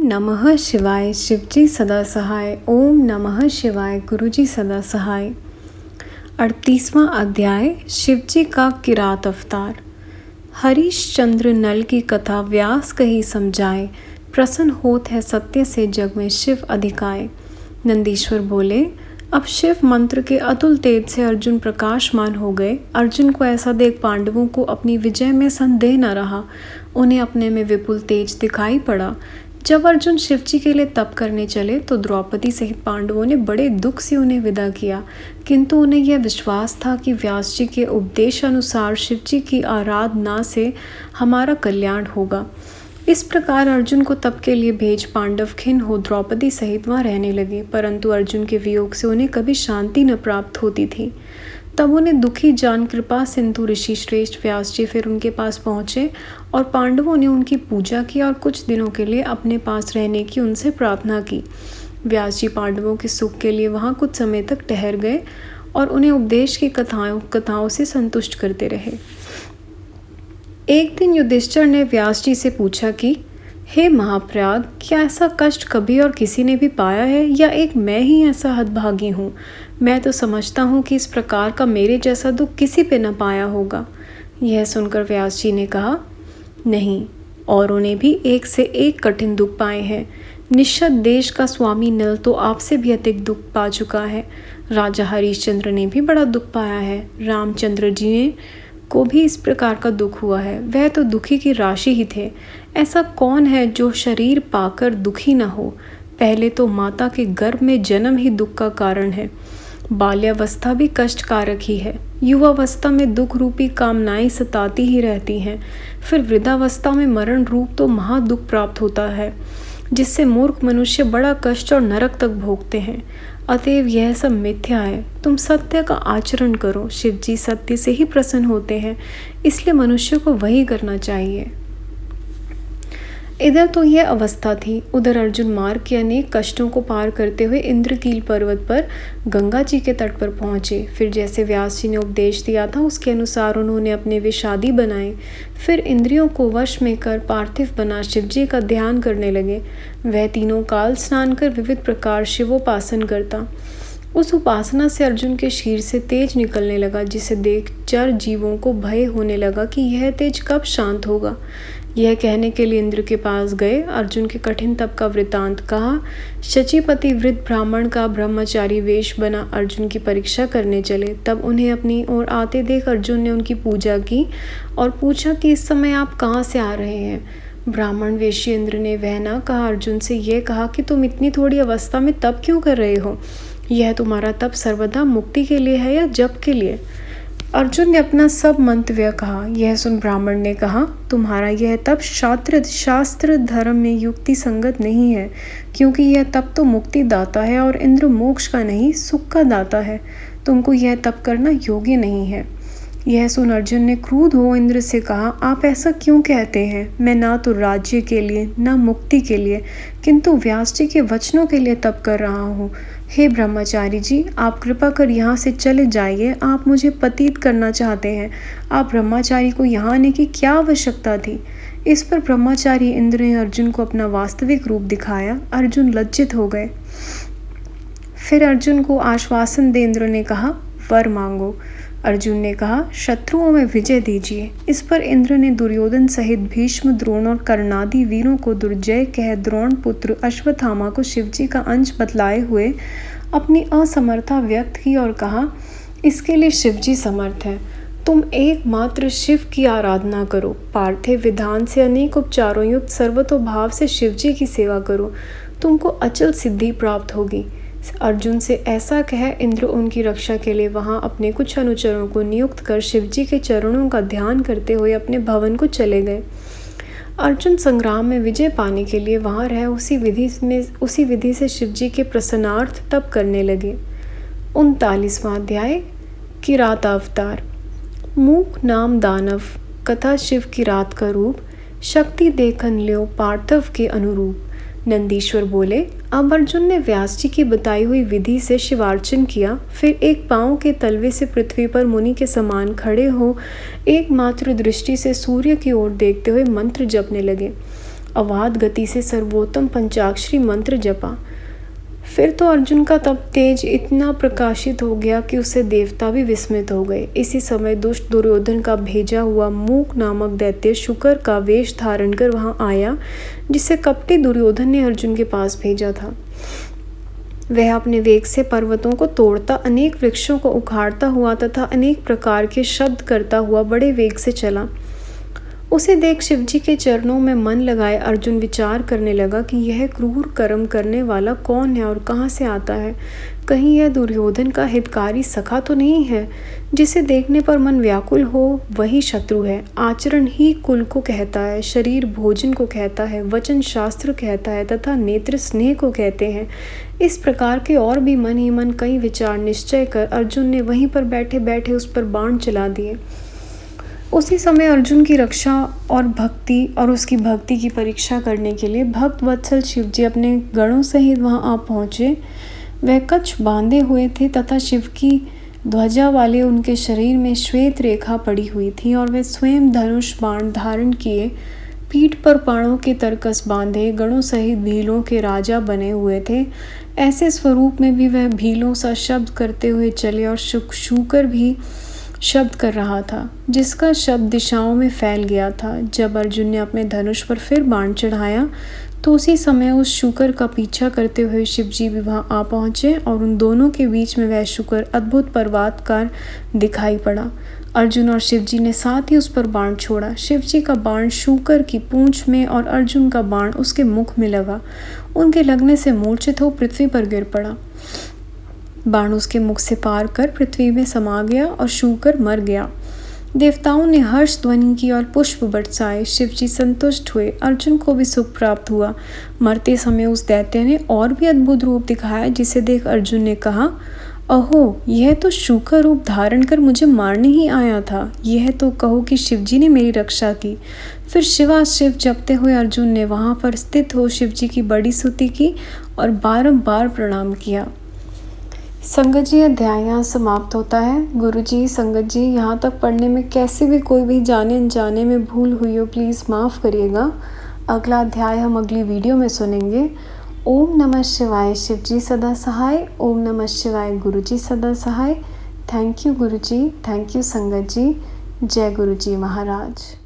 नमः शिवाय शिवजी सदा सहाय। ओम नमः शिवाय गुरुजी सदा सहाय। 38वां अध्याय शिवजी का किरात अवतार। हरिश्चंद्र नल की कथा व्यास कही समझाए, प्रसन्न होत है सत्य से जग में शिव अधिकाय। नंदीश्वर बोले, अब शिव मंत्र के अतुल तेज से अर्जुन प्रकाशमान हो गए। अर्जुन को ऐसा देख पांडवों को अपनी विजय में संदेह न रहा, उन्हें अपने में विपुल तेज दिखाई पड़ा। जब अर्जुन शिवजी के लिए तप करने चले तो द्रौपदी सहित पांडवों ने बड़े दुख से उन्हें विदा किया, किंतु उन्हें यह विश्वास था कि व्यास जी के उपदेश अनुसार शिवजी की आराधना से हमारा कल्याण होगा। इस प्रकार अर्जुन को तप के लिए भेज पांडव खिन्न हो द्रौपदी सहित वहाँ रहने लगे, परंतु अर्जुन के वियोग से उन्हें कभी शांति न प्राप्त होती थी। तब उन्हें दुखी जान कृपा सिंधु ऋषि श्रेष्ठ व्यास जी फिर उनके पास पहुँचे और पांडवों ने उनकी पूजा की और कुछ दिनों के लिए अपने पास रहने की उनसे प्रार्थना की। व्यास जी पांडवों के सुख के लिए वहाँ कुछ समय तक ठहर गए और उन्हें उपदेश की कथाओं से संतुष्ट करते रहे। एक दिन युधिष्ठिर ने व्यास जी से पूछा कि हे महाप्रयाग, क्या ऐसा कष्ट कभी और किसी ने भी पाया है या एक मैं ही ऐसा हतभागी हूँ? मैं तो समझता हूँ कि इस प्रकार का मेरे जैसा दुख किसी पे न पाया होगा। यह सुनकर व्यास जी ने कहा, नहीं, औरों ने भी एक से एक कठिन दुख पाए हैं। निश्चत देश का स्वामी नल तो आपसे भी अधिक दुख पा चुका है। राजा हरिश्चंद्र ने भी बड़ा दुख पाया है। रामचंद्र जी ने को भी इस प्रकार का दुख हुआ है। वह तो दुखी की राशि ही थे। ऐसा कौन है जो शरीर पाकर दुखी न हो? पहले तो माता के गर्भ में जन्म ही दुख का कारण है। बाल्यावस्था भी कष्टकारक ही है। युवावस्था में दुख रूपी कामनाएं सताती ही रहती हैं। फिर वृद्धावस्था में मरण रूप तो महादुख प्राप्त होता है, जिससे मूर्ख मनुष्य बड़ा कष्ट और नरक तक भोगते हैं। अतएव यह सब मिथ्या है। तुम सत्य का आचरण करो। शिवजी सत्य से ही प्रसन्न होते हैं, इसलिए मनुष्य को वही करना चाहिए। इधर तो यह अवस्था थी, उधर अर्जुन मार्ग के अनेक कष्टों को पार करते हुए इंद्रकील पर्वत पर गंगा जी के तट पर पहुँचे। फिर जैसे व्यास जी ने उपदेश दिया था उसके अनुसार उन्होंने अपने विषादी बनाए। फिर इंद्रियों को वश में कर पार्थिव बना शिवजी का ध्यान करने लगे। वह तीनों काल स्नान कर विविध प्रकार शिवोपासन करता। उस उपासना से अर्जुन के शरीर से तेज निकलने लगा, जिसे देख चर जीवों को भय होने लगा कि यह तेज कब शांत होगा। यह कहने के लिए इंद्र के पास गए। अर्जुन के कठिन तप का वृतांत कहा। शचीपति वृद्ध ब्राह्मण का ब्रह्मचारी वेश बना अर्जुन की परीक्षा करने चले। तब उन्हें अपनी ओर आते देख अर्जुन ने उनकी पूजा की और पूछा कि इस समय आप कहाँ से आ रहे हैं? ब्राह्मण वेशी इंद्र ने वह ना कहा अर्जुन से यह कहा कि तुम इतनी थोड़ी अवस्था में तप क्यों कर रहे हो? यह तुम्हारा तप सर्वदा मुक्ति के लिए है या जप के लिए? अर्जुन ने अपना सब मंतव्य कहा। यह सुन ब्राह्मण ने कहा, तुम्हारा यह तप शास्त्र धर्म में युक्ति संगत नहीं है, क्योंकि यह तप तो मुक्ति दाता है और इंद्र मोक्ष का नहीं सुख का दाता है। तुमको यह तप करना योग्य नहीं है। यह सुन अर्जुन ने क्रुद्ध हो इंद्र से कहा, आप ऐसा क्यों कहते हैं? मैं ना तो राज्य के लिए ना मुक्ति के लिए, किंतु व्यास जी के वचनों के लिए तप कर रहा हूँ। हे ब्रह्मचारी जी, आप कृपा कर यहाँ से चले जाइए। आप मुझे पतित करना चाहते हैं। आप ब्रह्मचारी को यहाँ आने की क्या आवश्यकता थी? इस पर ब्रह्मचारी इंद्र ने अर्जुन को अपना वास्तविक रूप दिखाया। अर्जुन लज्जित हो गए। फिर अर्जुन को आश्वासन दे इंद्र ने कहा, वर मांगो। अर्जुन ने कहा, शत्रुओं में विजय दीजिए। इस पर इंद्र ने दुर्योधन सहित भीष्म, द्रोण और कर्णादि वीरों को दुर्जय कह द्रोण पुत्र अश्वत्थामा को शिवजी का अंश बतलाए हुए अपनी असमर्था व्यक्त की और कहा, इसके लिए शिवजी समर्थ है। तुम एकमात्र शिव की आराधना करो। पार्थिव विधान से अनेक उपचारों युक्त सर्वतोभाव से शिवजी की सेवा करो। तुमको अचल सिद्धि प्राप्त होगी। अर्जुन से ऐसा कह इंद्र उनकी रक्षा के लिए वहां अपने कुछ अनुचरों को नियुक्त कर शिवजी के चरणों का ध्यान करते हुए अपने भवन को चले गए। अर्जुन संग्राम में विजय पाने के लिए वहां रह उसी विधि से शिवजी के प्रसन्नार्थ तप करने लगे। 39वां अध्याय किरातावतार। मूक नाम दानव, कथा शिव किरात का रूप, शक्ति देखन ल्यो पार्थव के अनुरूप। नंदीश्वर बोले, अब अर्जुन ने व्यास जी की बताई हुई विधि से शिवार्चन किया। फिर एक पांव के तलवे से पृथ्वी पर मुनि के समान खड़े हो एकमात्र दृष्टि से सूर्य की ओर देखते हुए मंत्र जपने लगे। अवाध गति से सर्वोत्तम पंचाक्षरी मंत्र जपा। फिर तो अर्जुन का तप तेज इतना प्रकाशित हो गया कि उससे देवता भी विस्मित हो गए। इसी समय दुष्ट दुर्योधन का भेजा हुआ मूक नामक दैत्य शुकर का वेश धारण कर वहां आया, जिसे कपटी दुर्योधन ने अर्जुन के पास भेजा था। वह अपने वेग से पर्वतों को तोड़ता, अनेक वृक्षों को उखाड़ता हुआ तथा अनेक प्रकार के शब्द करता हुआ बड़े वेग से चला। उसे देख शिवजी के चरणों में मन लगाए अर्जुन विचार करने लगा कि यह क्रूर कर्म करने वाला कौन है और कहाँ से आता है। कहीं यह दुर्योधन का हितकारी सखा तो नहीं है? जिसे देखने पर मन व्याकुल हो वही शत्रु है। आचरण ही कुल को कहता है, शरीर भोजन को कहता है, वचन शास्त्र कहता है तथा नेत्र स्नेह को कहते हैं। इस प्रकार के और भी मन ही मन कई विचार निश्चय कर अर्जुन ने वहीं पर बैठे बैठे उस पर बाण चला दिए। उसी समय अर्जुन की रक्षा और उसकी भक्ति की परीक्षा करने के लिए भक्त वत्सल शिवजी अपने गणों सहित वहां आ पहुँचे। वह कच्छ बांधे हुए थे तथा शिव की ध्वजा वाले उनके शरीर में श्वेत रेखा पड़ी हुई थी और वे स्वयं धनुष बाण धारण किए, पीठ पर बाणों के तरकस बांधे, गणों सहित भीलों के राजा बने हुए थे। ऐसे स्वरूप में भी वह भीलों सा शब्द करते हुए चले और शूकर भी शब्द कर रहा था, जिसका शब्द दिशाओं में फैल गया था। जब अर्जुन ने अपने धनुष पर फिर बाण चढ़ाया तो उसी समय उस शूकर का पीछा करते हुए शिवजी भी वहां आ पहुंचे और उन दोनों के बीच में वह शूकर अद्भुत पर्वतकार दिखाई पड़ा। अर्जुन और शिवजी ने साथ ही उस पर बाण छोड़ा। शिवजी का बाण शूकर की पूंछ में और अर्जुन का बाण उसके मुख में लगा। उनके लगने से मूर्छित हो पृथ्वी पर गिर पड़ा। बाण उसके मुख से पार कर पृथ्वी में समा गया और शूकर मर गया। देवताओं ने हर्ष ध्वनि की और पुष्प बरसाए। शिवजी संतुष्ट हुए। अर्जुन को भी सुख प्राप्त हुआ। मरते समय उस दैत्य ने और भी अद्भुत रूप दिखाया, जिसे देख अर्जुन ने कहा, अहो, यह तो शूकर रूप धारण कर मुझे मारने ही आया था। यह तो कहो कि शिवजी ने मेरी रक्षा की। फिर शिवा शिव जपते हुए अर्जुन ने वहां पर स्थित हो शिवजी की बड़ी स्तुति की और बारंबार प्रणाम किया। संगत जी, अध्याय यहाँ समाप्त होता है। गुरु जी, संगत जी, यहाँ तक पढ़ने में कैसे भी कोई भी जाने अनजाने में भूल हुई हो प्लीज़ माफ़ करिएगा। अगला अध्याय हम अगली वीडियो में सुनेंगे। ओम नमः शिवाय। शिव जी सदा सहाय। ओम नमः शिवाय। गुरु जी सदा सहाय। Thank you Guru ji, thank you संगत जी। जय गुरु जी महाराज।